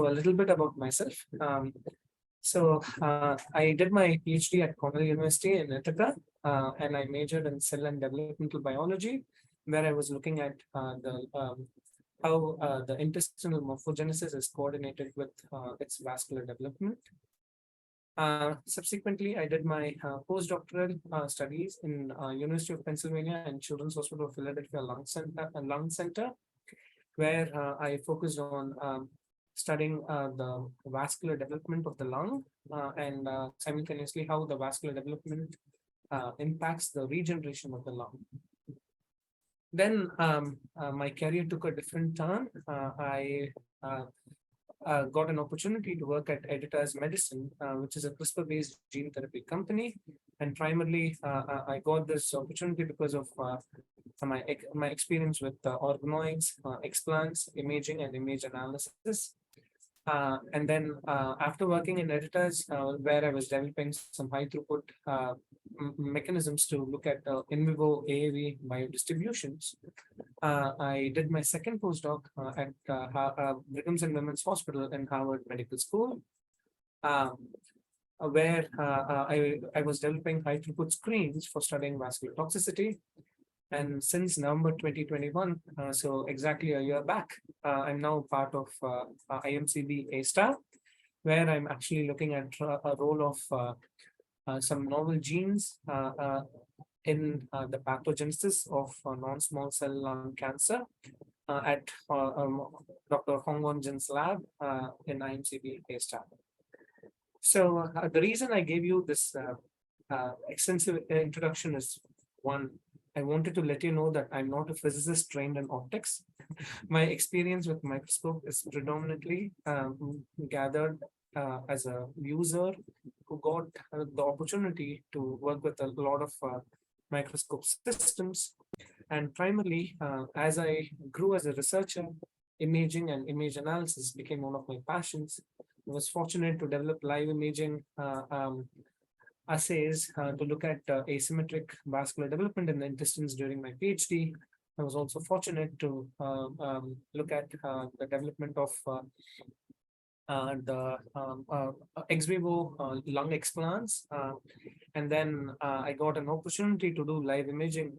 So a little bit about myself. I did my PhD at Cornell University in Ithaca, and I majored in cell and developmental biology, where I was looking at how the intestinal morphogenesis is coordinated with its vascular development. Subsequently, I did my postdoctoral studies in University of Pennsylvania and Children's Hospital of Philadelphia Lung Center, where I focused on studying the vascular development of the lung and simultaneously how the vascular development impacts the regeneration of the lung. Then my career took a different turn. I got an opportunity to work at Editas Medicine, which is a CRISPR-based gene therapy company. And primarily, I got this opportunity because of my experience with organoids, explants, imaging, and image analysis. And then after working in Editas, where I was developing some high throughput mechanisms to look at in vivo AAV biodistributions, I did my second postdoc at Brigham and Women's Hospital in Harvard Medical School, where I was developing high throughput screens for studying vascular toxicity. And since November 2021, so exactly a year back, I'm now part of IMCB A-star, where I'm actually looking at a role of some novel genes in the pathogenesis of non-small cell lung cancer at Dr. Hong Won Jin's lab in IMCB A-star. So the reason I gave you this extensive introduction is, one, I wanted to let you know that I'm not a physicist trained in optics. My experience with microscope is predominantly gathered as a user who got the opportunity to work with a lot of microscope systems. And primarily, as I grew as a researcher, imaging and image analysis became one of my passions. I was fortunate to develop live imaging assays to look at asymmetric vascular development in the intestines during my PhD. I was also fortunate to look at the development of the ex vivo lung explants. And then I got an opportunity to do live imaging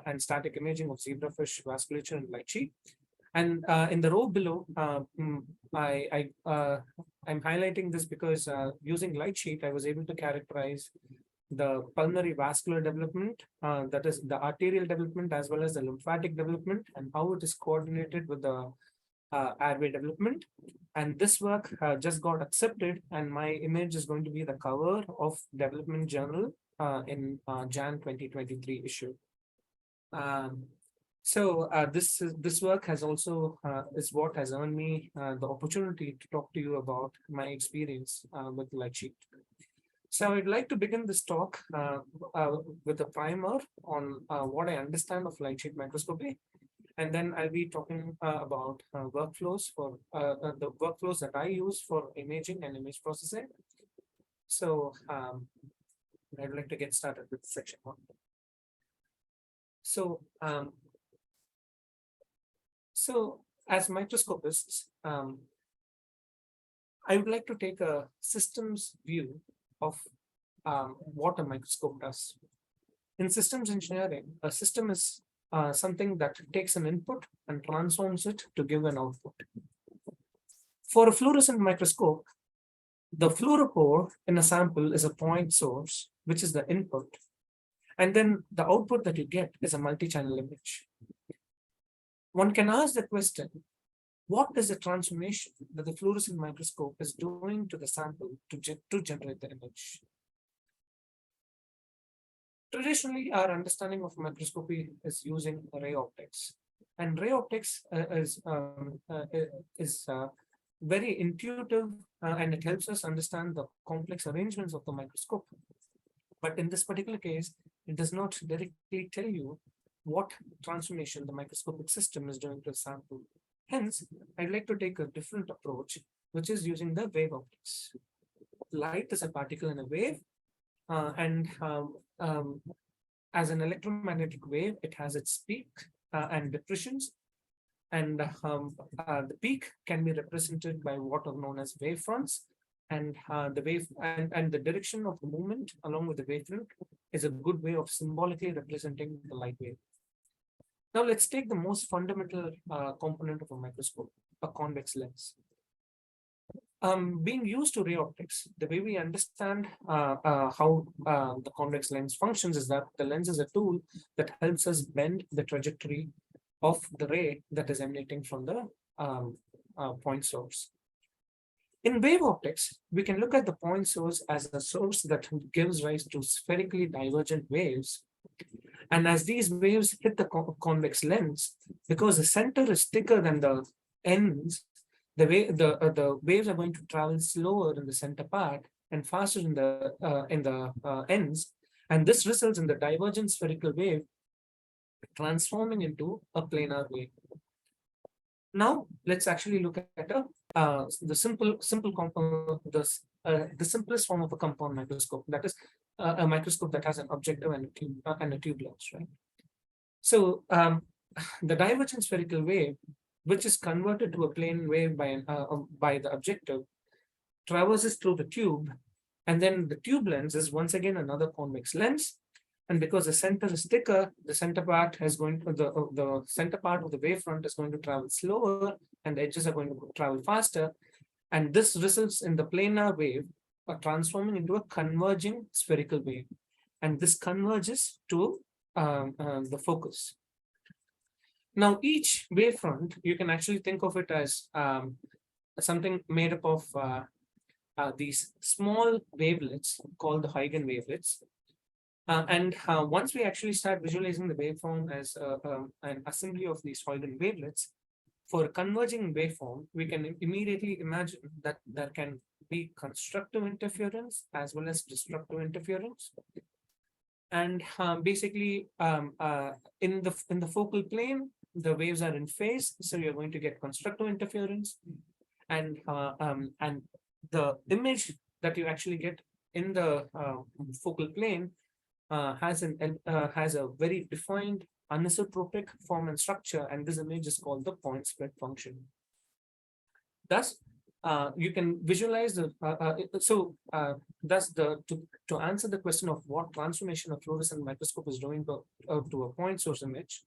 and static imaging of zebrafish vasculature and lightsheet. And in the row below, I'm highlighting this because using lightsheet, I was able to characterize the pulmonary vascular development, that is the arterial development as well as the lymphatic development, and how it is coordinated with the airway development. And this work just got accepted, and my image is going to be the cover of Development Journal in Jan 2023 issue. So this work has also is what has earned me the opportunity to talk to you about my experience with lightsheet. So I'd like to begin this talk with a primer on what I understand of lightsheet microscopy, and then I'll be talking about workflows for the workflows that I use for imaging and image processing. So I'd like to get started with section one. So as microscopists, I would like to take a systems view of what a microscope does. In systems engineering, a system is something that takes an input and transforms it to give an output. For a fluorescent microscope, the fluorophore in a sample is a point source, which is the input. And then the output that you get is a multi-channel image. One can ask the question, what is the transformation that the fluorescent microscope is doing to the sample to generate the image? Traditionally, our understanding of microscopy is using ray optics. And ray optics is very intuitive and it helps us understand the complex arrangements of the microscope. But in this particular case, it does not directly tell you what transformation the microscopic system is doing to the sample. Hence, I'd like to take a different approach, which is using the wave optics. Light is a particle in a wave, and as an electromagnetic wave, it has its peak and depressions. And the peak can be represented by what are known as wavefronts, and and the direction of the movement along with the wavefront is a good way of symbolically representing the light wave. Now let's take the most fundamental component of a microscope, a convex lens. Being used to ray optics, the way we understand how the convex lens functions is that the lens is a tool that helps us bend the trajectory of the ray that is emanating from the point source. In wave optics, we can look at the point source as a source that gives rise to spherically divergent waves. And as these waves hit the convex lens, because the center is thicker than the ends, the waves are going to travel slower in the center part and faster in the ends, and this results in the divergent spherical wave transforming into a planar wave. Now let's actually look at the simplest form of a compound microscope, that is a microscope that has an objective and a tube lens, right? So the divergent spherical wave, which is converted to a plane wave by the objective, traverses through the tube, and then the tube lens is once again another convex lens. And because the center is thicker, the center part is going to the center part of the wavefront is going to travel slower, and the edges are going to travel faster. And this results in the planar wave transforming into a converging spherical wave. And this converges to the focus. Now, each wavefront, you can actually think of it as something made up of these small wavelets called the Huygens wavelets. And once we actually start visualizing the waveform as an assembly of these Huygens wavelets, for a converging waveform, we can immediately imagine that there can be constructive interference as well as destructive interference. And basically, in the focal plane, the waves are in phase, so you're going to get constructive interference, and the image that you actually get in the focal plane has a very defined anisotropic form and structure, and this image is called the point spread function. Thus, you can visualize the to answer the question of what transformation a fluorescent microscope is doing to a point source image.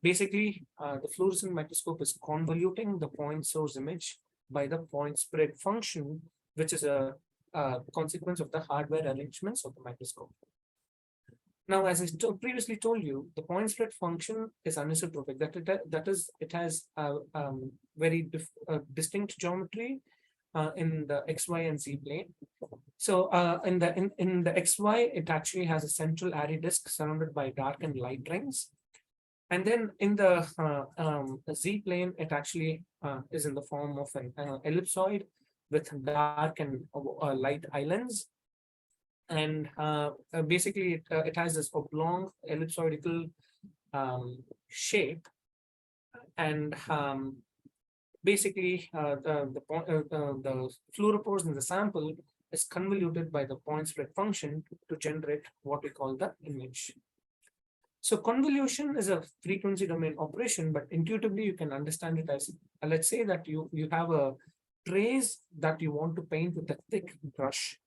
Basically, the fluorescent microscope is convoluting the point source image by the point spread function, which is a consequence of the hardware arrangements of the microscope. Now, as I previously told you, the point spread function is anisotropic. It has very distinct geometry in the X, Y, and Z plane. So in the X, Y, it actually has a central array disk surrounded by dark and light rings. And then in the Z plane, it actually is in the form of an ellipsoid with dark and light islands. And basically, it has this oblong ellipsoidal shape. And basically, the fluoropores in the sample is convoluted by the point spread function to generate what we call the image. So convolution is a frequency domain operation, but intuitively you can understand it as, let's say that you have a trace that you want to paint with a thick brush.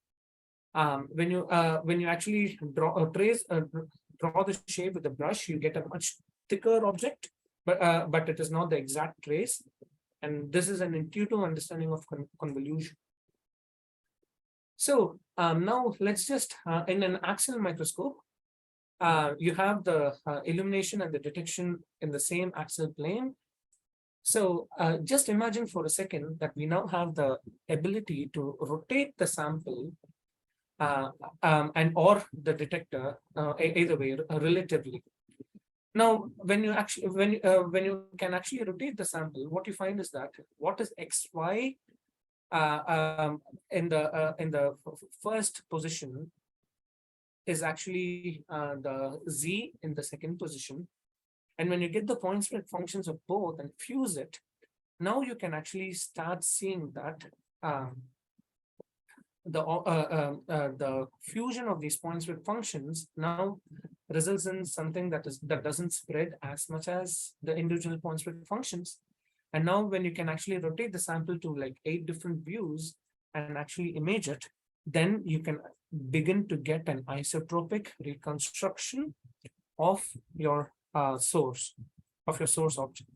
When you actually draw a trace, draw the shape with the brush, you get a much thicker object, but it is not the exact trace. And this is an intuitive understanding of convolution. So now let's just, in an axial microscope, you have the illumination and the detection in the same axial plane. So just imagine for a second that we now have the ability to rotate the sample and or the detector either way relatively. Now, when you can actually rotate the sample, what you find is that what is XY in the first position is actually the Z in the second position. And when you get the point spread functions of both and fuse it, now you can actually start seeing that the fusion of these points with functions now results in something that doesn't spread as much as the individual points with functions. And now when you can actually rotate the sample to like 8 different views and actually image it, then you can begin to get an isotropic reconstruction of your source object.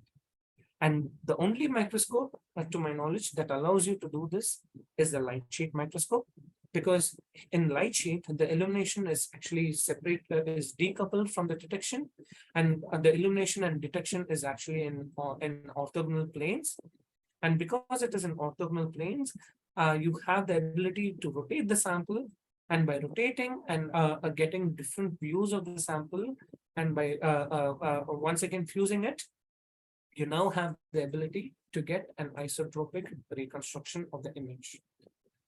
And the only microscope, to my knowledge, that allows you to do this is the light sheet microscope, because in light sheet, the illumination is actually separate, is decoupled from the detection, and the illumination and detection is actually in orthogonal planes. And because it is in orthogonal planes, you have the ability to rotate the sample, and by rotating and getting different views of the sample, and by once again fusing it, you now have the ability to get an isotropic reconstruction of the image.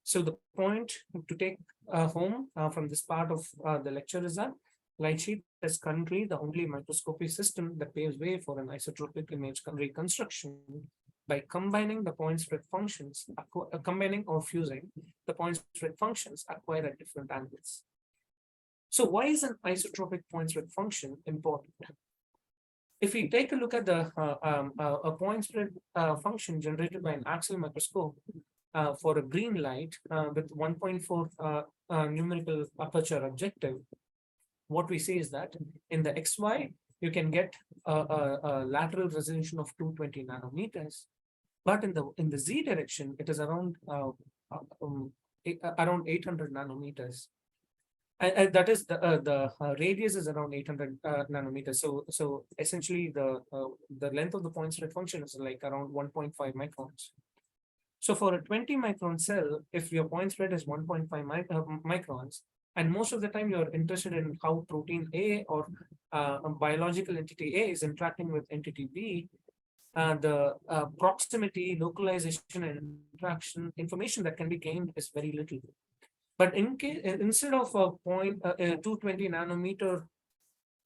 So the point to take home from this part of the lecture is that lightsheet is currently the only microscopy system that paves way for an isotropic image reconstruction by combining the point spread functions, combining or fusing the point spread functions acquired at different angles. So why is an isotropic point spread function important? If we take a look at the a point spread function generated by an axial microscope for a green light with 1.4 numerical aperture objective, what we see is that in the XY, you can get a lateral resolution of 220 nanometers, but in the Z direction, it is around 800 nanometers. And that is the radius is around 800 nanometers. So essentially the length of the point spread function is like around 1.5 microns. So for a 20 micron cell, if your point spread is 1.5 microns, and most of the time you're interested in how protein A or a biological entity A is interacting with entity B, the proximity, localization, and interaction information that can be gained is very little. But in case, instead of a 220 nanometer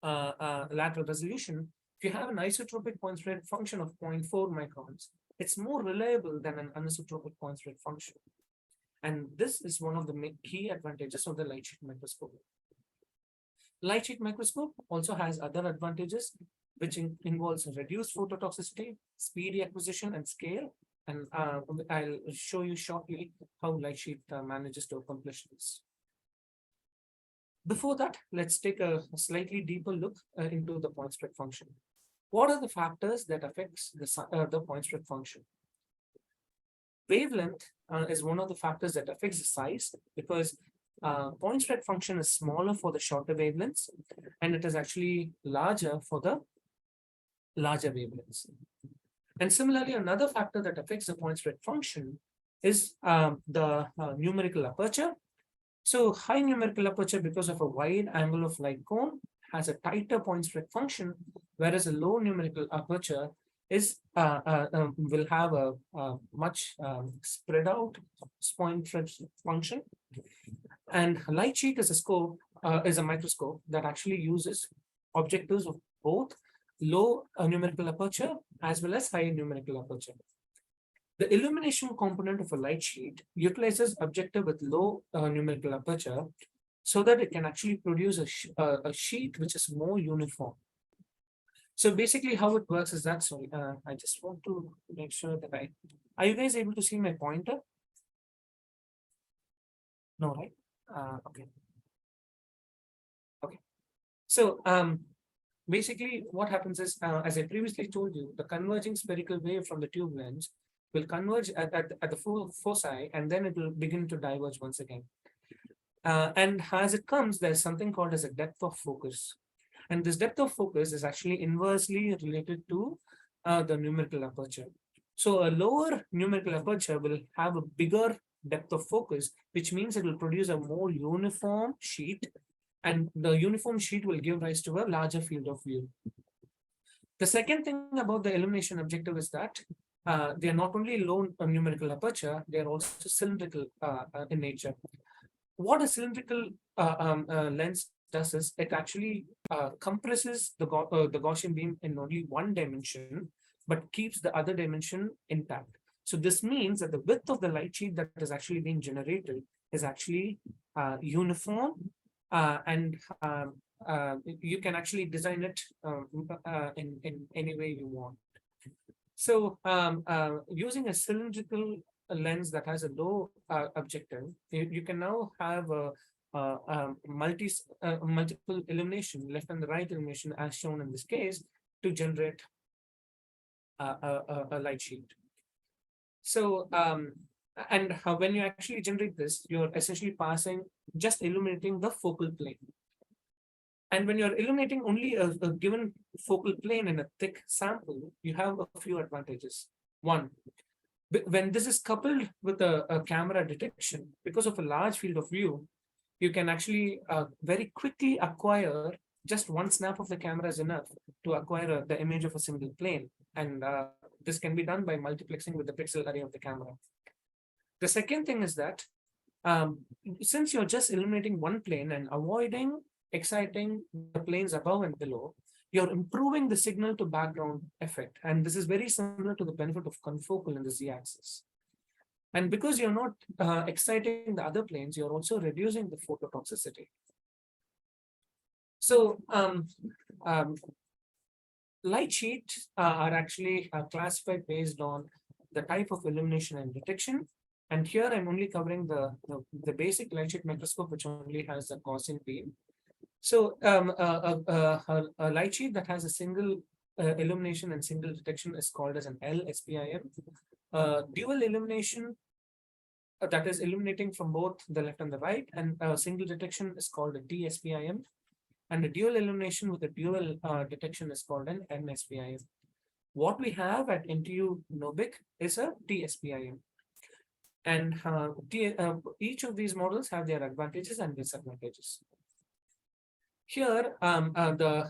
lateral resolution, if you have an isotropic point spread function of 0.4 microns, it's more reliable than an anisotropic point spread function. And this is one of the key advantages of the light sheet microscope. Light sheet microscope also has other advantages, which involves reduced phototoxicity, speedy acquisition, and scale. And I'll show you shortly how light sheet manages to accomplish this. Before that, let's take a slightly deeper look into the point spread function. What are the factors that affects the point spread function? Wavelength is one of the factors that affects the size, because point spread function is smaller for the shorter wavelengths, and it is actually larger for the larger wavelengths. And similarly, another factor that affects the point spread function is the numerical aperture. So high numerical aperture, because of a wide angle of light cone, has a tighter point spread function, whereas a low numerical aperture is will have a much spread out point spread function. And light sheet is a microscope that actually uses objectives of both low numerical aperture as well as high numerical aperture. The illumination component of a light sheet utilizes objective with low numerical aperture so that it can actually produce a sheet which is more uniform. So basically how it works is that, sorry, I just want to make sure that are you guys able to see my pointer? No, right? Okay. Okay. So basically what happens is, as I previously told you, the converging spherical wave from the tube lens will converge at the foci, and then it will begin to diverge once again. And as it comes, there's something called as a depth of focus. And this depth of focus is actually inversely related to the numerical aperture. So a lower numerical aperture will have a bigger depth of focus, which means it will produce a more uniform sheet, and the uniform sheet will give rise to a larger field of view. The second thing about the illumination objective is that they are not only low numerical aperture, they are also cylindrical in nature. What a cylindrical lens does is it actually compresses the Gaussian beam in only one dimension, but keeps the other dimension intact. So this means that the width of the light sheet that is actually being generated is actually uniform, and you can actually design it in any way you want. So using a cylindrical lens that has a low objective, you can now have multiple illumination, left and the right illumination, as shown in this case, to generate a light sheet. So and when you actually generate this, you're essentially just illuminating the focal plane. And when you're illuminating only a given focal plane in a thick sample, you have a few advantages. One, when this is coupled with a camera detection, because of a large field of view, you can actually very quickly acquire, just one snap of the camera is enough to acquire the image of a single plane. And this can be done by multiplexing with the pixel array of the camera. The second thing is that since you're just illuminating one plane and avoiding exciting the planes above and below, you're improving the signal to background effect. And this is very similar to the benefit of confocal in the z-axis. And because you're not exciting the other planes, you're also reducing the phototoxicity. So light sheets are actually classified based on the type of illumination and detection. And here I'm only covering the basic light sheet microscope, which only has a Gaussian beam. So a light sheet that has a single illumination and single detection is called as an LSPIM. Dual illumination, that is illuminating from both the left and the right, and single detection is called a T-SPIM. And the dual illumination with a dual detection is called an NSPIM. What we have at NTU NOBIC is a T-SPIM. And each of these models have their advantages and disadvantages. Here, the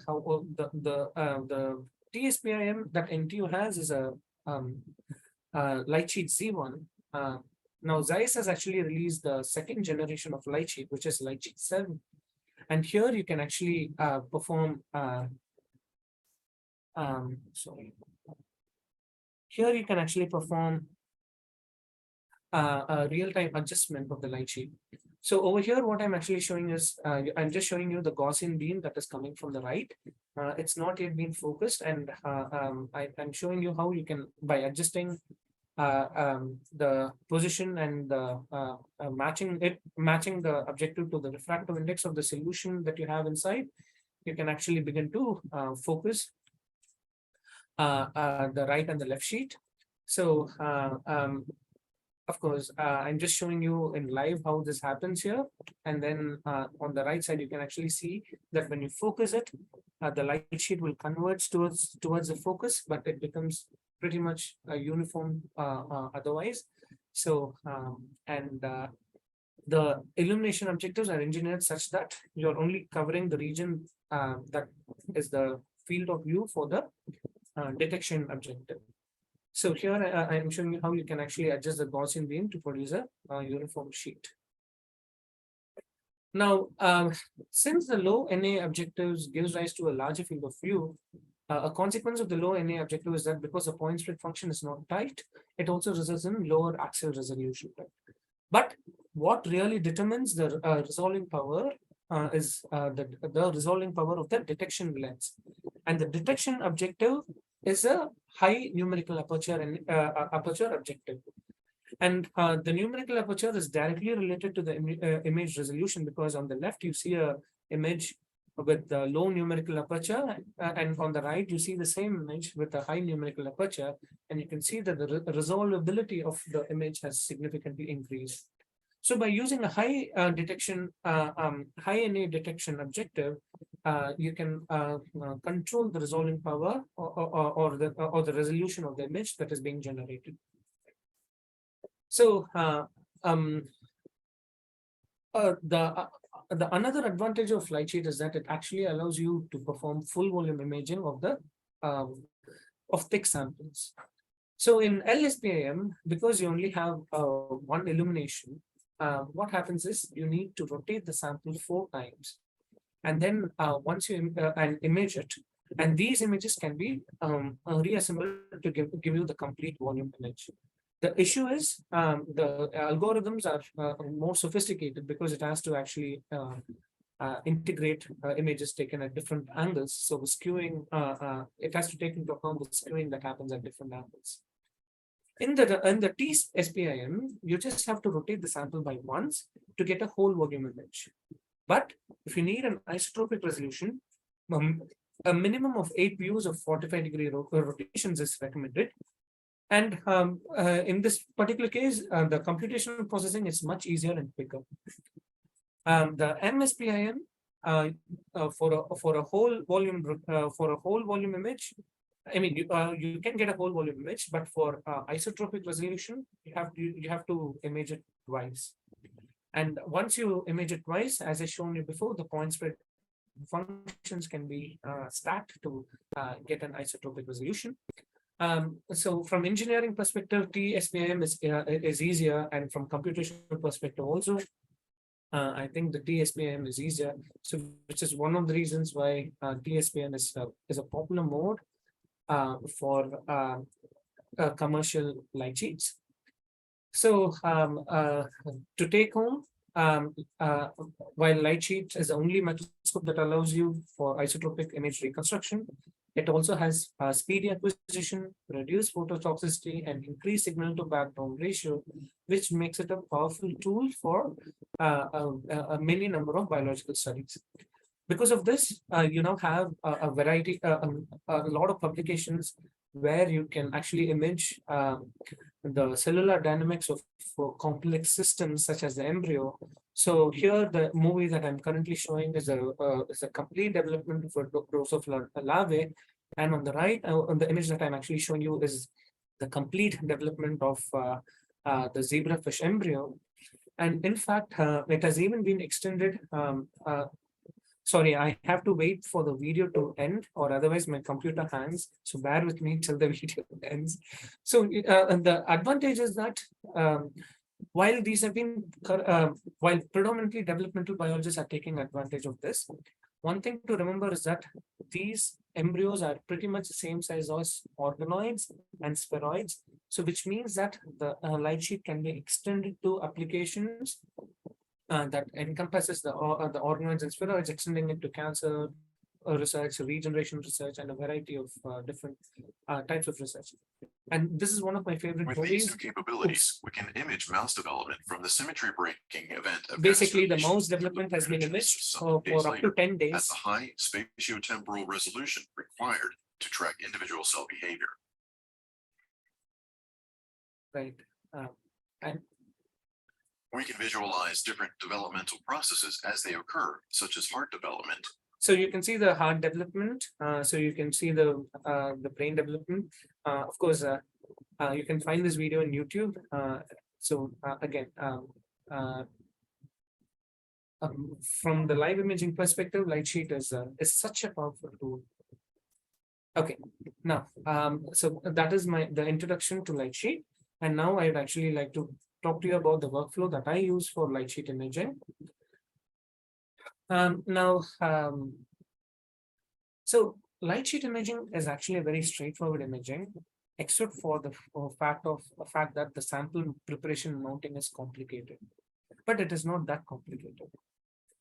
T-SPIM that NTU has is a light sheet Z1. Now, Zeiss has actually released the second generation of light sheet, which is light sheet 7. And here you can actually perform, here you can actually perform a real-time adjustment of the light sheet. So over here, what I'm actually showing is, I'm just showing you the Gaussian beam that is coming from the right. It's not yet been focused, and I'm showing you how you can, by adjusting the position and matching the objective to the refractive index of the solution that you have inside, you can actually begin to focus the right and the left sheet. So of course, I'm just showing you in live how this happens here. And then on the right side, you can actually see that when you focus it, the light sheet will converge towards the focus, but it becomes pretty much uniform otherwise. So, the illumination objectives are engineered such that you're only covering the region that is the field of view for the detection objective. So here I'm showing you how you can actually adjust the Gaussian beam to produce a uniform sheet. Now, since the low NA objectives gives rise to a larger field of view, a consequence of the low NA objective is that because the point split function is not tight, it also results in lower axial resolution. But what really determines the resolving power is the resolving power of the detection lens. And the detection objective is a high numerical aperture and aperture objective. And the numerical aperture is directly related to the image resolution, because on the left you see a image with the low numerical aperture, and on the right you see the same image with a high numerical aperture, and you can see that the resolvability of the image has significantly increased. So by using a high detection, high NA detection objective, you can control the resolving power or the resolution of the image that is being generated. So the another advantage of light sheet is that it actually allows you to perform full volume imaging of the thick samples. So in LSPIM, because you only have one illumination, what happens is you need to rotate the sample 4 times, and then once you image it, and these images can be reassembled to give you the complete volume image. The issue is the algorithms are more sophisticated because it has to actually integrate images taken at different angles. So the skewing, it has to take into account the skewing that happens at different angles. In the T-SPIM, you just have to rotate the sample by once to get a whole volume image. But if you need an isotropic resolution, a minimum of 8 views of 45-degree rotations is recommended. And in this particular case, the computational processing is much easier and quicker. The MSPIM for a whole volume image, I mean, you can get a whole volume image, but for isotropic resolution, you have to image it twice. And once you image it twice, as I shown you before, the point spread functions can be stacked to get an isotropic resolution. So from engineering perspective, T-SPIM is easier, and from computational perspective also, I think the T-SPIM is easier. So which is one of the reasons why T-SPIM is a popular mode for commercial light sheets. So to take home, while light sheet is the only microscope that allows you for isotropic image reconstruction, it also has speedy acquisition, reduced phototoxicity, and increased signal to background ratio, which makes it a powerful tool for a many number of biological studies. Because of this, you now have a variety, a lot of publications where you can actually image the cellular dynamics of complex systems such as the embryo. So here, the movie that I'm currently showing is a complete development for Drosophila larvae, and on the right, on the image that I'm actually showing you is the complete development of the zebrafish embryo. And in fact, it has even been extended. Sorry, I have to wait for the video to end, or otherwise my computer hangs. So bear with me till the video ends. So the advantage is that while these have been, while predominantly developmental biologists are taking advantage of this, one thing to remember is that these embryos are pretty much the same size as organoids and spheroids. So which means that the light sheet can be extended to applications that encompasses the organoids and spheroids, extending it to cancer research, regeneration research, and a variety of different types of research. And this is one of my favorite With movies. these new capabilities, we can image mouse development from the symmetry breaking event of Basically, the anisotropic mouse development has been imaged for up to 10 at days. the high spatiotemporal resolution required to track individual cell behavior. Right. And we can visualize different developmental processes as they occur, such as heart development. So you can see the heart development. So you can see the brain development. Of course, you can find this video on YouTube. So again, from the live imaging perspective, Lightsheet is such a powerful tool. Okay, now so that is the introduction to Lightsheet, and now I'd actually like to talk to you about the workflow that I use for Lightsheet imaging. So Lightsheet imaging is actually a very straightforward imaging, except for the fact that the sample preparation and mounting is complicated, but it is not that complicated.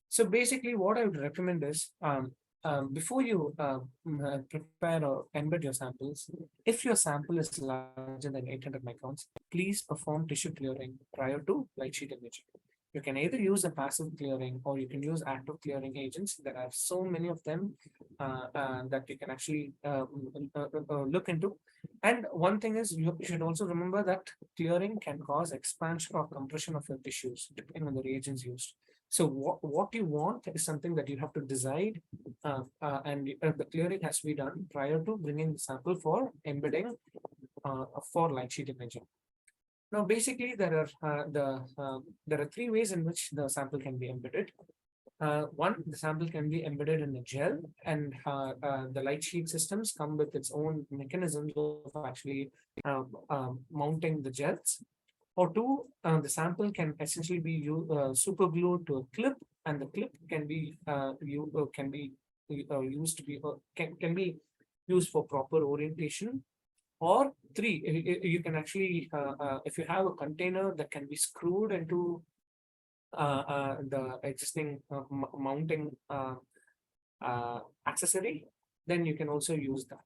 So basically, what I would recommend is before you prepare or embed your samples, if your sample is larger than 800 microns, please perform tissue clearing prior to Lightsheet imaging. You can either use a passive clearing or you can use active clearing agents. There are so many of them that you can actually look into. And one thing is, you should also remember that clearing can cause expansion or compression of your tissues, depending on the reagents used. So what you want is something that you have to decide, and the clearing has to be done prior to bringing the sample for embedding for Lightsheet imaging. Now, basically, there are three ways in which the sample can be embedded. One, the sample can be embedded in a gel, and the Lightsheet systems come with its own mechanisms of actually mounting the gels. Or two, the sample can essentially be super glued to a clip, and the clip can be used for proper orientation. Or three, you can actually, if you have a container that can be screwed into the existing mounting accessory, then you can also use that.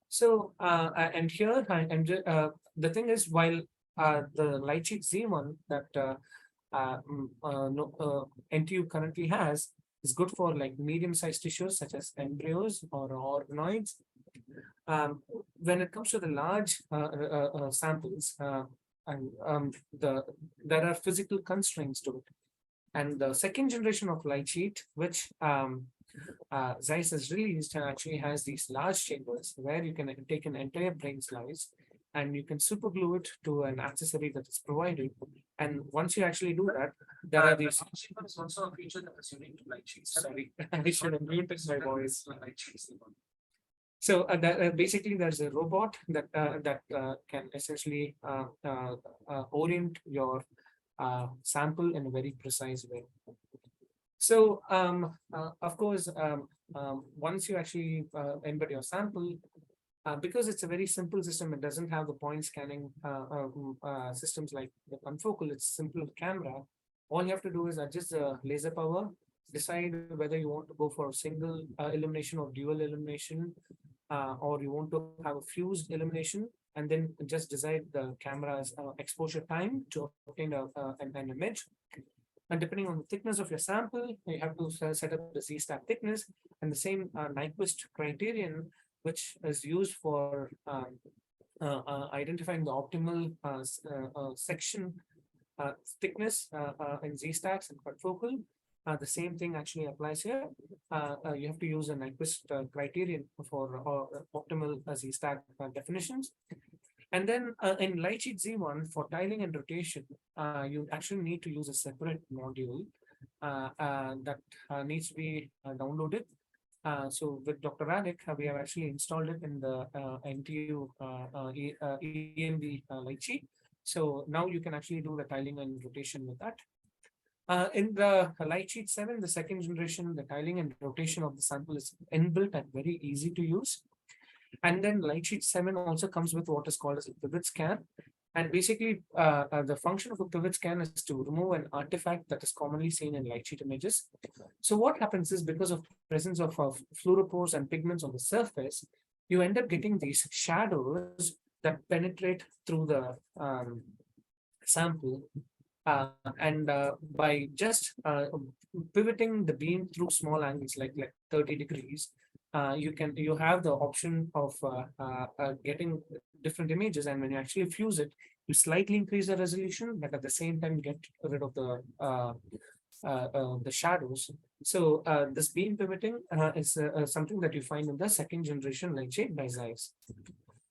So, and here, the thing is, while the lightsheet Z1 that NTU currently has is good for like medium-sized tissues such as embryos or organoids. When it comes to the large samples, there are physical constraints to it. And the second generation of lightsheet, which Zeiss has released, actually has these large chambers where you can take an entire brain slice and you can superglue it to an accessory that is provided. And once you actually do that, there are these. It's also a feature that is unique to lightsheets. Sorry, I should have muted my voice. So basically, there's a robot that can essentially orient your sample in a very precise way. So, of course, once you actually embed your sample, because it's a very simple system, it doesn't have the point scanning systems like the confocal, it's simple camera. All you have to do is adjust the laser power, decide whether you want to go for a single illumination or dual illumination, or you want to have a fused illumination, and then just decide the camera's exposure time to obtain an image. And depending on the thickness of your sample, you have to set up the Z-stack thickness and the same Nyquist criterion, which is used for identifying the optimal section thickness in Z-stacks and confocal. The same thing actually applies here. You have to use a Nyquist criterion for optimal Z-stack definitions. And then in lightsheet Z1 for tiling and rotation, you actually need to use a separate module that needs to be downloaded. So with Dr. Radek, we have actually installed it in the NTU EMB lightsheet. So now you can actually do the tiling and rotation with that. In the lightsheet 7, the second generation, the tiling and rotation of the sample is inbuilt and very easy to use. And then lightsheet 7 also comes with what is called as a pivot scan. And basically, the function of a pivot scan is to remove an artifact that is commonly seen in lightsheet images. So what happens is, because of presence of fluoropores and pigments on the surface, you end up getting these shadows that penetrate through the sample. And by just pivoting the beam through small angles like 30 degrees, you have the option of getting different images, and when you actually fuse it, you slightly increase the resolution, but at the same time get rid of the shadows. So this beam pivoting is something that you find in the second generation lightsheet by Zeiss.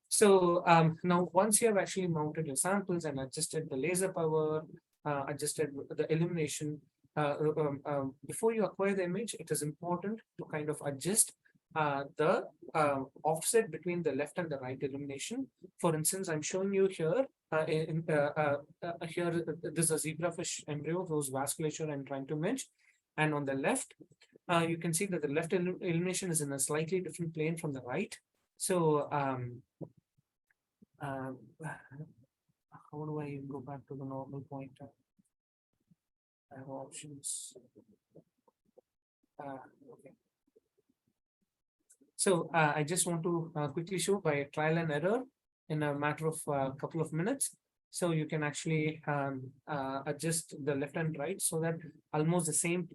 So now once you have actually mounted your samples and adjusted the laser power, adjusted the illumination, before you acquire the image, it is important to kind of adjust the offset between the left and the right illumination. For instance, I'm showing you here, here this is a zebrafish embryo whose vasculature I'm trying to image. And on the left, you can see that the left illumination is in a slightly different plane from the right. So how do I go back to the normal pointer? I have options. Okay. So I just want to quickly show by trial and error in a matter of a couple of minutes. So you can actually adjust the left and right so that almost the same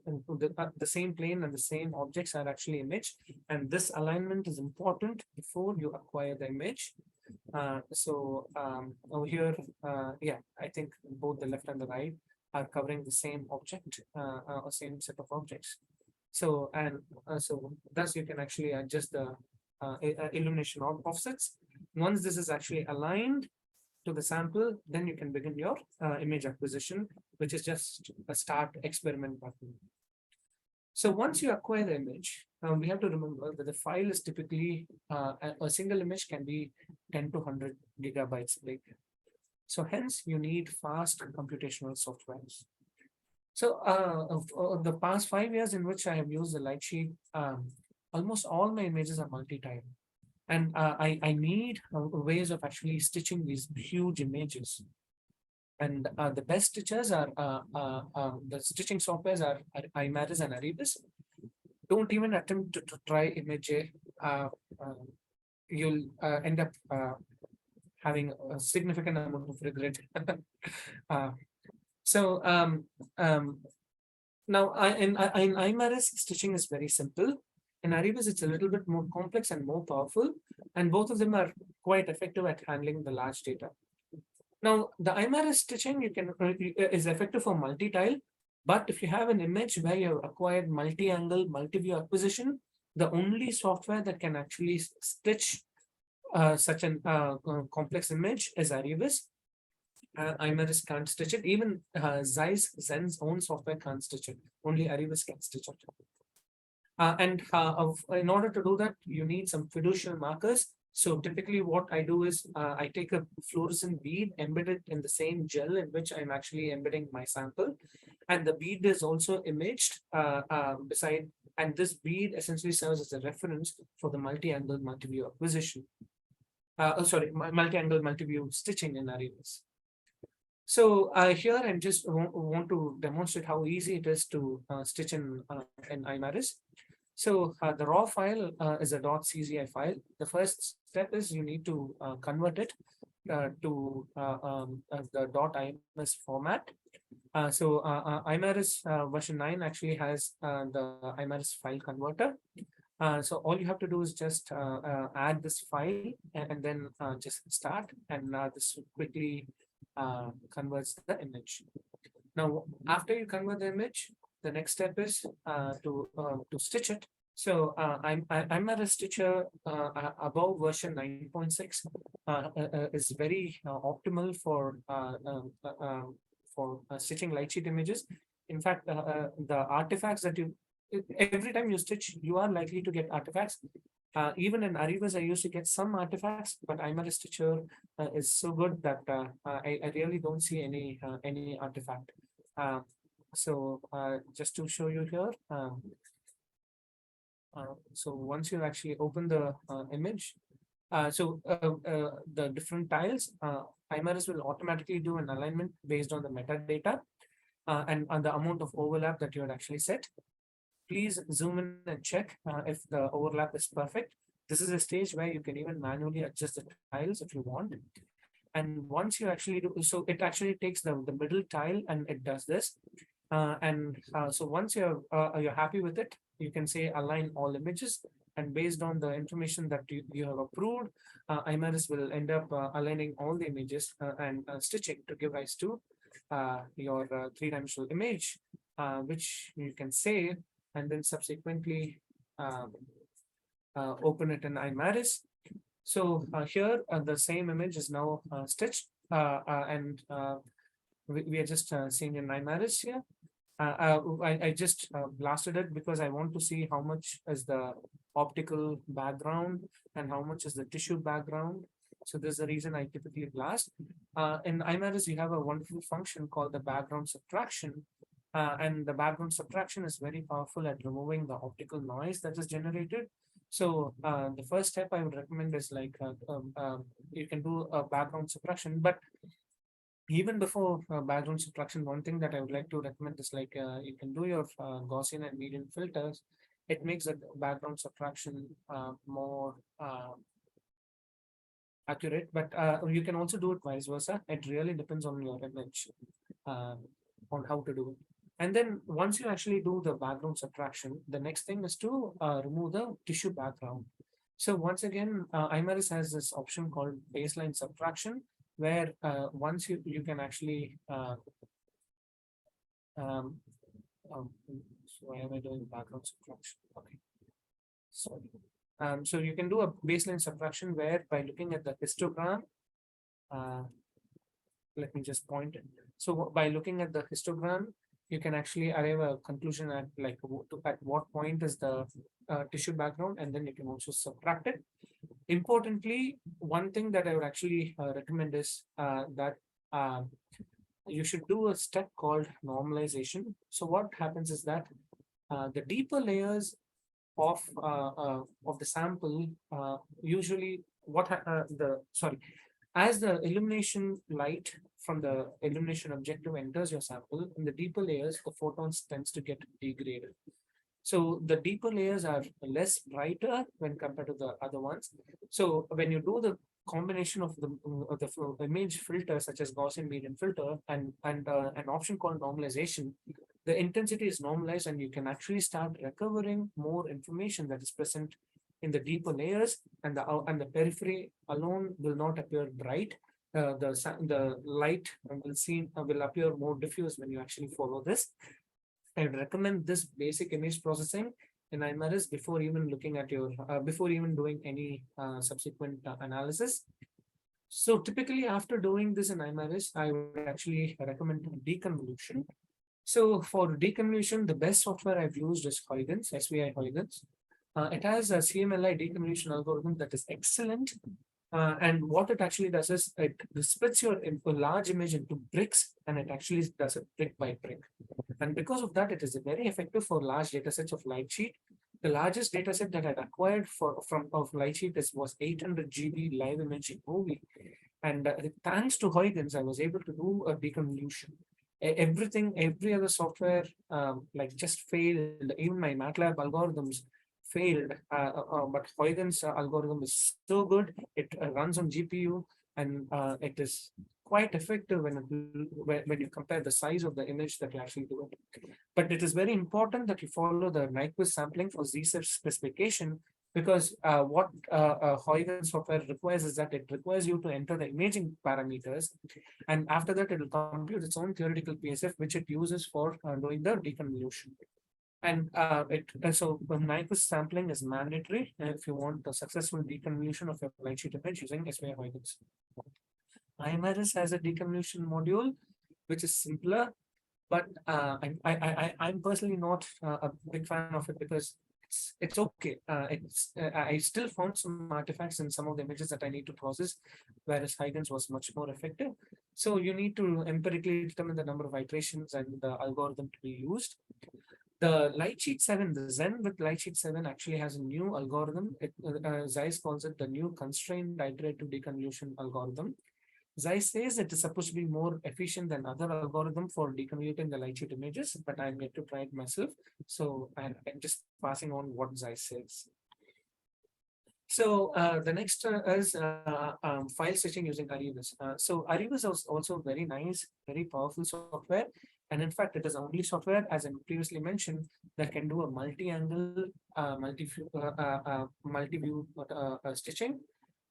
plane and the same objects are actually imaged. And this alignment is important before you acquire the image. Over here, yeah, I think both the left and the right are covering the same object or same set of objects. So thus you can actually adjust the illumination offsets. Once this is actually aligned to the sample, then you can begin your image acquisition, which is just a start experiment button. So once you acquire the image, we have to remember that the file is typically a single image can be 10 to 100 gigabytes big. So hence you need fast computational softwares. So the past 5 years in which I have used the lightsheet, almost all my images are multi-time. And I need ways of actually stitching these huge images. And the best stitchers are the stitching softwares are IMARIS and Aravind. Don't even attempt to try image. Uh, you'll end up having a significant amount of regret. uh, so now in IMARIS, stitching is very simple. In Aravind, it's a little bit more complex and more powerful, and both of them are quite effective at handling the large data. Now, the IMARIS stitching is effective for multi-tile, but if you have an image where you have acquired multi-angle, multi-view acquisition, the only software that can actually stitch such an complex image is Aravind. IMARIS can't stitch it. Even Zeiss, Zen's own software can't stitch it. Only Aravind can stitch it. In order to do that, you need some fiducial markers. So typically what I do is I take a fluorescent bead, embed it in the same gel in which I'm actually embedding my sample. And the bead is also imaged beside, and this bead essentially serves as a reference for the multi-angle, multi-view acquisition. Multi-angle, multi-view stitching in Aravind. So here I'm just want to demonstrate how easy it is to stitch in IMARIS. So the raw file is a .czi file. The first step is you need to convert it to the .ims format. IMARIS version 9 actually has the IMARIS file converter. So all you have to do is just add this file and then just start, and this quickly converts the image. Now, after you convert the image, the next step is to stitch it. So I'm at a stitcher above version 9.6 is very optimal for stitching lightsheet images. In fact, the artifacts that you every time you stitch, you are likely to get artifacts. Even in Aravind, I used to get some artifacts, but IMARIS stitcher is so good that I really don't see any artifact. So just to show you here, so once you actually open the image, the different tiles, IMARIS will automatically do an alignment based on the metadata and on the amount of overlap that you had actually set. Please zoom in and check if the overlap is perfect. This is a stage where you can even manually adjust the tiles if you want. And once you actually do, so it actually takes the middle tile and it does this. So once you're happy with it, you can say align all images. And based on the information that you have approved, IMARIS will end up aligning all the images and stitching to give rise to your three-dimensional image, which you can save and then subsequently open it in IMARIS. So here the same image is now stitched and we are just seeing in IMARIS here. I just blasted it because I want to see how much is the optical background and how much is the tissue background. So there's a reason I typically blast. In IMARIS, you have a wonderful function called the background subtraction. And the background subtraction is very powerful at removing the optical noise that is generated. So the first step I would recommend is like you can do a background subtraction, but even before background subtraction, one thing that I would like to recommend is like you can do your Gaussian and median filters. It makes the background subtraction more accurate, but you can also do it vice versa. It really depends on your image on how to do it. And then once you actually do the background subtraction, the next thing is to remove the tissue background. So once again, IMARIS has this option called baseline subtraction, where once you can actually so why am I doing background subtraction? Okay, sorry. So you can do a baseline subtraction where by looking at the histogram, let me just point it. So by looking at the histogram, you can actually arrive a conclusion at like at what point is the tissue background, and then you can also subtract it. Importantly, one thing that I would actually recommend is that you should do a step called normalization. So what happens is that the deeper layers of the sample, usually what as the illumination light from the illumination objective enters your sample, in the deeper layers, the photons tends to get degraded. So the deeper layers are less brighter when compared to the other ones. So when you do the combination of the image filter, such as Gaussian medium filter, and an option called normalization, the intensity is normalized, and you can actually start recovering more information that is present in the deeper layers, and the periphery alone will not appear bright. The light will appear more diffuse when you actually follow this. I would recommend this basic image processing in IMRS before even looking at your before even doing any subsequent analysis. So typically after doing this in IMRS, I would actually recommend deconvolution. So for deconvolution, the best software I've used is Huygens, SVI Huygens. It has a CMLI deconvolution algorithm that is excellent. And what it actually does is it splits your large image into bricks, and it actually does it brick by brick. And because of that, it is very effective for large data sets of light sheet. The largest data set that I acquired of light sheet was 800 GB live imaging movie. And thanks to Huygens, I was able to do a deconvolution. Every other software like just failed. Even my MATLAB algorithms failed, but Huygens algorithm is so good. It runs on GPU, and it is quite effective when you compare the size of the image that you actually do it. But it is very important that you follow the Nyquist sampling for Zeiss specification, because what Huygens software requires is that it requires you to enter the imaging parameters, and after that it will compute its own theoretical PSF, which it uses for doing the deconvolution. And so Nyquist sampling is mandatory if you want a successful deconvolution of your light sheet image using SVI Huygens. IMRS has a deconvolution module, which is simpler, but I'm personally not a big fan of it, because it's okay. I still found some artifacts in some of the images that I need to process, whereas Huygens was much more effective. So you need to empirically determine the number of iterations and the algorithm to be used. The Lightsheet 7, the Zen with Lightsheet 7 actually has a new algorithm. Zeiss calls it the new constrained iterative deconvolution algorithm. Zeiss says it is supposed to be more efficient than other algorithm for deconvoluting the light sheet images, but I'm yet to try it myself. So I'm just passing on what Zeiss says. So the next is file stitching using Arivus. So Arivus is also very nice, very powerful software. And in fact, it is only software, as I previously mentioned, that can do a multi-angle, multi-view stitching.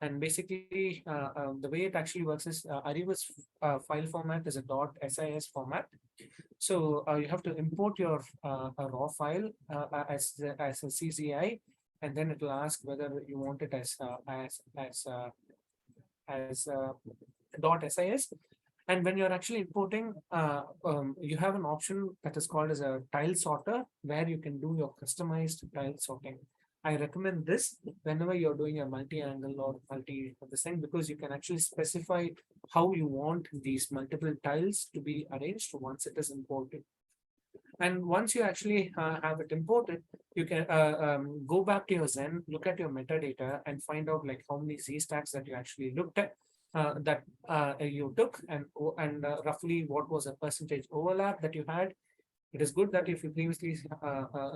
And basically, the way it actually works is Arivus file format is a .sis format. So you have to import your a raw file as a CZI, and then it will ask whether you want it as .sis. And when you're actually importing, you have an option that is called as a tile sorter, where you can do your customized tile sorting. I recommend this whenever you're doing a multi-angle or this thing, because you can actually specify how you want these multiple tiles to be arranged once it is imported. And once you actually have it imported, you can go back to your Zen, look at your metadata, and find out like how many Z stacks that you actually looked at, that you took, and roughly what was a percentage overlap that you had. It is good that if you previously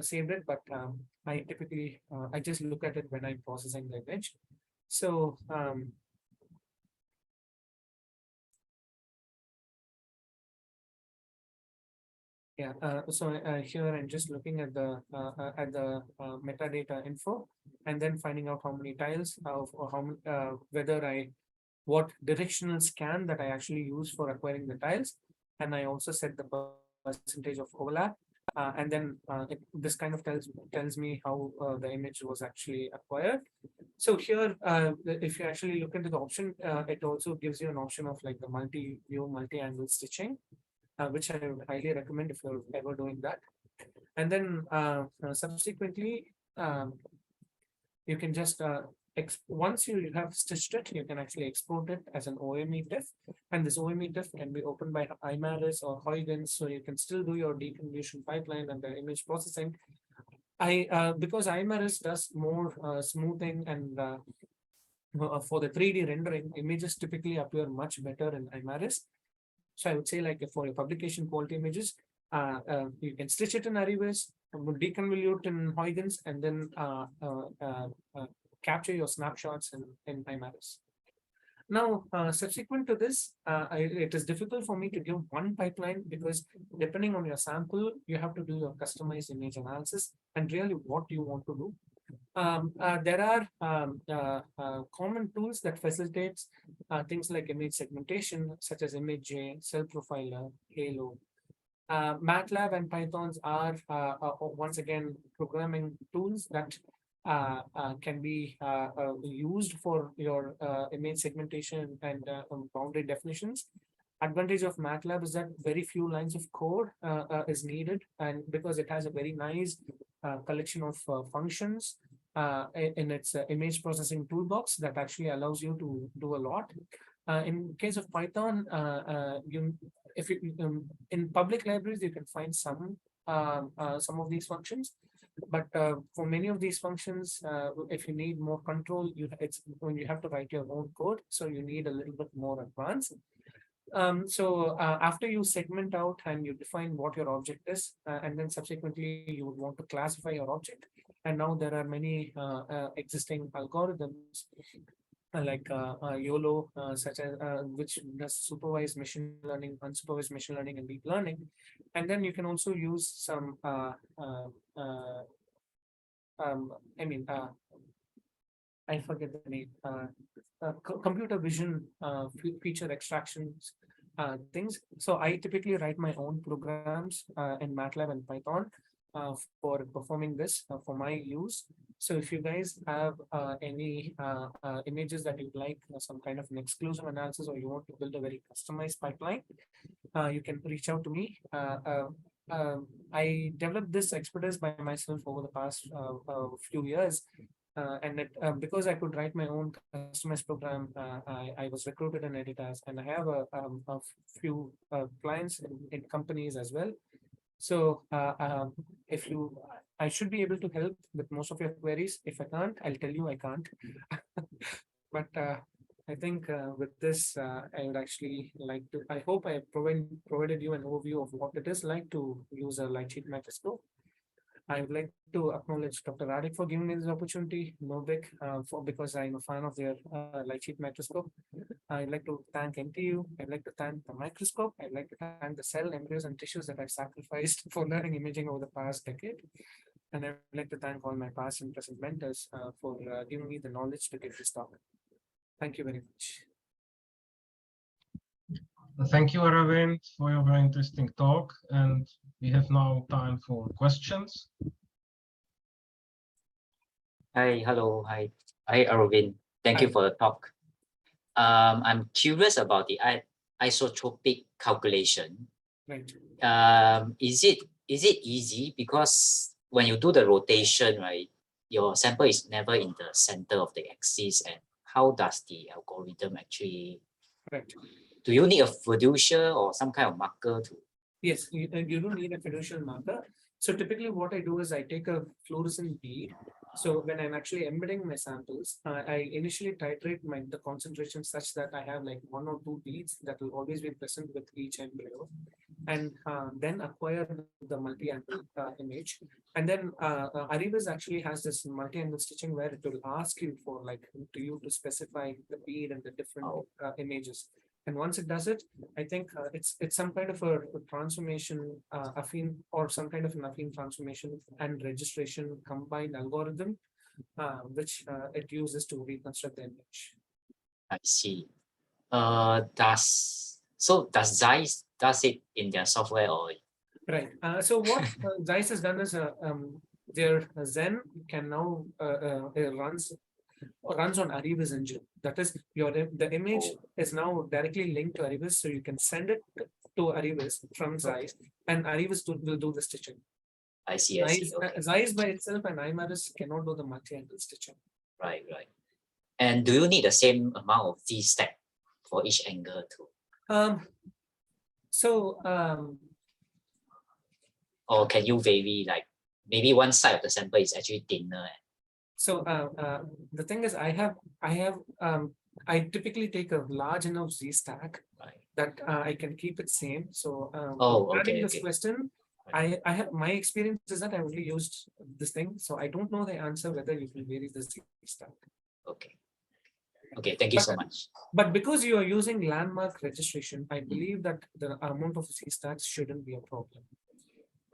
saved it, but I typically I just look at it when I'm processing the image. So yeah, so here I'm just looking at the metadata info, and then finding out how many tiles, or how whether what directional scan that I actually use for acquiring the tiles, and I also set the percentage of overlap, and then this kind of tells me how the image was actually acquired. So here, if you actually look into the option, it also gives you an option of like the multi-view, multi-angle stitching, which I would highly recommend if you're ever doing that. And then subsequently, you can just once you have stitched it, you can actually export it as an OME TIFF, and this OME TIFF can be opened by IMRS or Huygens, so you can still do your deconvolution pipeline and the image processing. Because IMRS does more smoothing and for the 3D rendering, images typically appear much better in IMRS. So I would say, like, for your publication quality images, you can stitch it in Aravind, deconvolute in Huygens, and then capture your snapshots in IMRS. Now, subsequent to this, it is difficult for me to give one pipeline because depending on your sample, you have to do your customized image analysis and really what you want to do. There are common tools that facilitates things like image segmentation, such as ImageJ, Cell Profiler, Halo. MATLAB and Pythons are once again programming tools that can be used for your image segmentation and boundary definitions. Advantage of MATLAB is that very few lines of code is needed, and because it has a very nice collection of functions in its image processing toolbox that actually allows you to do a lot. In case of Python, in public libraries, you can find some of these functions. But for many of these functions, if you need more control, it's when you have to write your own code, so you need a little bit more advanced. After you segment out and you define what your object is, and then subsequently you would want to classify your object. And now there are many existing algorithms like YOLO, such as which does supervised machine learning, unsupervised machine learning, and deep learning. And then you can also use some I forget the name, computer vision feature extractions things. So I typically write my own programs in MATLAB and Python for performing this for my use. So if you guys have any images that you'd like some kind of an exclusive analysis, or you want to build a very customized pipeline, you can reach out to me. I developed this expertise by myself over the past few years. Because I could write my own customized program, I was recruited in Editas, and I have a few clients in companies as well. So I should be able to help with most of your queries. If I can't, I'll tell you I can't. But I think with this, I would actually like to, I hope I provided you an overview of what it is like to use a lightsheet microscope. I would like to acknowledge Dr. Radik for giving me this opportunity, NOBIC, because I'm a fan of their lightsheet microscope. I'd like to thank NTU. I'd like to thank the microscope. I'd like to thank the cell, embryos, and tissues that I've sacrificed for learning imaging over the past decade. And I'd like to thank all my past and present mentors for giving me the knowledge to give this talk. Thank you very much. Thank you, Aravind, for your very interesting talk. And we have now time for questions. Hi, hello, hi, Aravind. Thank you for the talk. I'm curious about the isotropic calculation. Right. Is it easy? Because when you do the rotation, right, your sample is never in the center of the axis. And how does the algorithm actually? Right. Do you need a fiducial or some kind of marker to? Yes, you don't need a fiducial marker. So typically what I do is I take a fluorescent bead. So when I'm actually embedding my samples, I initially titrate the concentration such that I have like 1 or 2 beads that will always be present with each embryo, and then acquire the multi-angle image. And then Aravind actually has this multi-angle stitching where it will ask you for to specify the bead and the different images. And once it does it, I think it's some kind of a transformation, affine, or some kind of an affine transformation and registration combined algorithm, which it uses to reconstruct the image. I see. Does Zeiss does it in their software or? Right. So what Zeiss has done is their Zen can now runs on Arivind's engine. That is, the image is now directly linked to Aravind, so you can send it to Aravind from Zeiss, and Aravind will do the stitching. I see. Okay. Zeiss by itself and IMRS cannot do the multi-angle stitching. Right. And do you need the same amount of Z step for each angle too? Or can you vary, like maybe one side of the sample is actually thinner. So the thing is, I typically take a large enough Z stack Right. that I can keep it same. So Oh, regarding okay, this okay. question, I have my experience is that I only used this thing, so I don't know the answer whether you will vary the Z stack. Okay. Okay, thank you so much. But because you are using landmark registration, I believe that the amount of Z stacks shouldn't be a problem.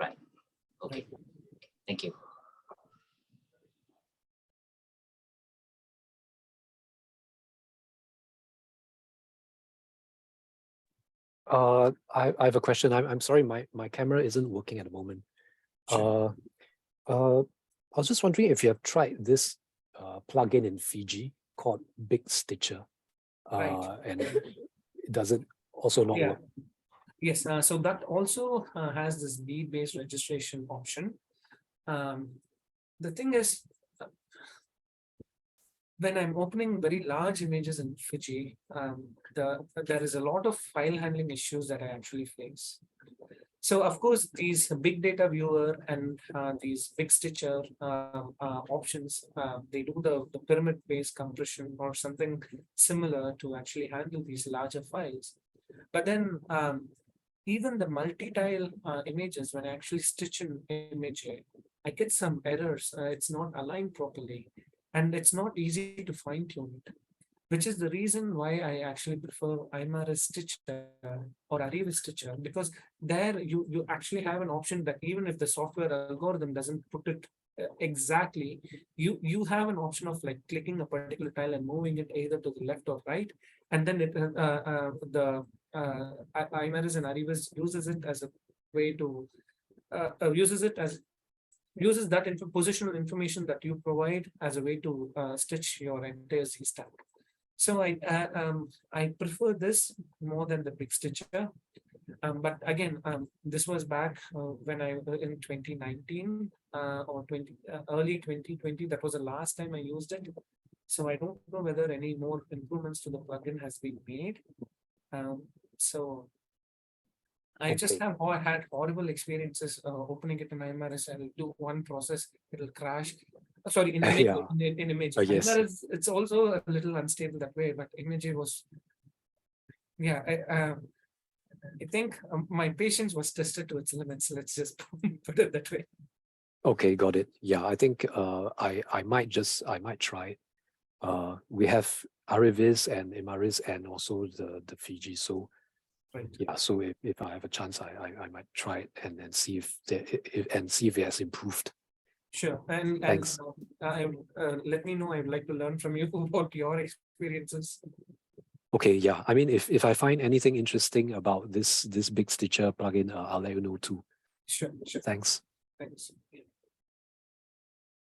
Right. Okay. Thank you. I have a question. I'm sorry, my camera isn't working at the moment. Sure. I was just wondering if you have tried this plugin in Fiji called Big Stitcher. Right. And does it also not Yeah. work? Yes, so that also has this bead-based registration option. The thing is, when I'm opening very large images in Fiji, there is a lot of file handling issues that I actually face. So of course, these big data viewer and these big stitcher options, they do the pyramid-based compression or something similar to actually handle these larger files. But then even the multi-tile images, when I actually stitch an image, I get some errors. It's not aligned properly, and it's not easy to fine tune it, which is the reason why I actually prefer IMRS Stitcher or Aravind Stitcher, because there you actually have an option that even if the software algorithm doesn't put it exactly, you have an option of like clicking a particular tile and moving it either to the left or right, and then it the IMRS and Aravind uses it as a way to uses that positional information that you provide as a way to stitch your entire Z stack. So I prefer this more than the big stitcher. But again, this was back when I in 2019 or early 2020. That was the last time I used it. So I don't know whether any more improvements to the plugin has been made. So I just have had horrible experiences opening it in IMRS. I'll do one process, it'll crash. Sorry, in image, in image. Yes. IMRS, it's also a little unstable that way, but image was, yeah. I think my patience was tested to its limits. Let's just put it that way. Okay, got it. Yeah, I think I might try it. We have Aravind and IMRS and also the Fiji. So Right. yeah, so if I have a chance, I might try it and then see if it has improved. Sure, and Thanks. let me know. I'd like to learn from you about your experiences. Okay, yeah. I mean, if I find anything interesting about this Big Stitcher plugin, I'll let you know too. Sure. Thanks. Thanks.